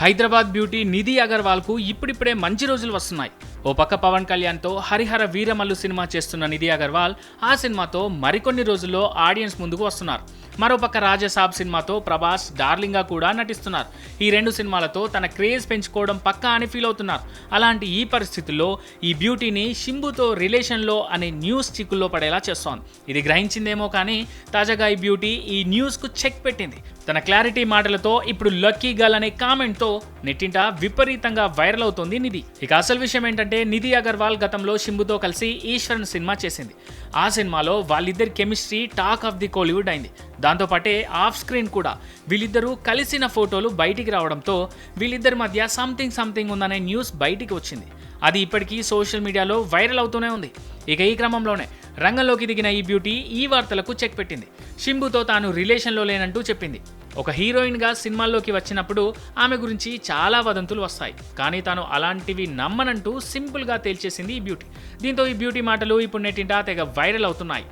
Hyderabad beauty నిధి అగర్వాల్కు ఇప్పుడిప్పుడే మంచి రోజులు వస్తున్నాయి. ఓ పక్క పవన్ కళ్యాణ్తో హరిహర వీరమల్లు సినిమా చేస్తున్న నిధి అగర్వాల్ ఆ సినిమాతో మరికొన్ని రోజుల్లో ఆడియన్స్ ముందుకు వస్తున్నారు. మరోపక్క రాజసాబ్ సినిమాతో ప్రభాస్ డార్లింగ్గా కూడా నటిస్తున్నారు. ఈ రెండు సినిమాలతో తన క్రేజ్ పెంచుకోవడం పక్కా అని ఫీల్ అవుతున్నారు. అలాంటి ఈ పరిస్థితుల్లో ఈ బ్యూటీని షింబుతో రిలేషన్లో అనే న్యూస్ చిక్కుల్లో పడేలా చేస్తోంది. ఇది గ్రహించిందేమో కానీ తాజాగా ఈ బ్యూటీ ఈ న్యూస్కు చెక్ పెట్టింది. తన క్లారిటీ మాటలతో ఇప్పుడు లక్కీ గర్ల్ అనే కామెంట్తో నెట్టింట విపరీతంగా వైరల్ అవుతోంది నిధి. ఇక అసలు విషయం ఏంటంటే నిధి అగర్వాల్ గతంలో షింబుతో కలిసి ఈశ్వరన్ సినిమా చేసింది. ఆ సినిమాలో వాళ్ళిద్దరి chemistry talk of the Kollywood అయింది. దాంతోపాటే ఆఫ్ స్క్రీన్ కూడా వీళ్ళిద్దరూ కలిసిన ఫోటోలు బయటికి రావడంతో వీళ్ళిద్దరి మధ్య సంథింగ్ ఉందనే న్యూస్ బయటికి వచ్చింది. అది ఇప్పటికీ సోషల్ మీడియాలో వైరల్ అవుతూనే ఉంది. ఇక ఈ క్రమంలోనే రంగంలోకి దిగిన ఈ బ్యూటీ ఈ వార్తలకు చెక్ పెట్టింది. షింబుతో తాను రిలేషన్లో లేనంటూ చెప్పింది. ఒక హీరోయిన్గా సినిమాల్లోకి వచ్చినప్పుడు ఆమె గురించి చాలా వదంతులు వస్తాయి, కానీ తాను అలాంటివి నమ్మనంటూ సింపుల్గా తేల్చేసింది ఈ బ్యూటీ. దీంతో ఈ బ్యూటీ మాటలు ఇప్పుడు నెట్టింట తెగ వైరల్ అవుతున్నాయి.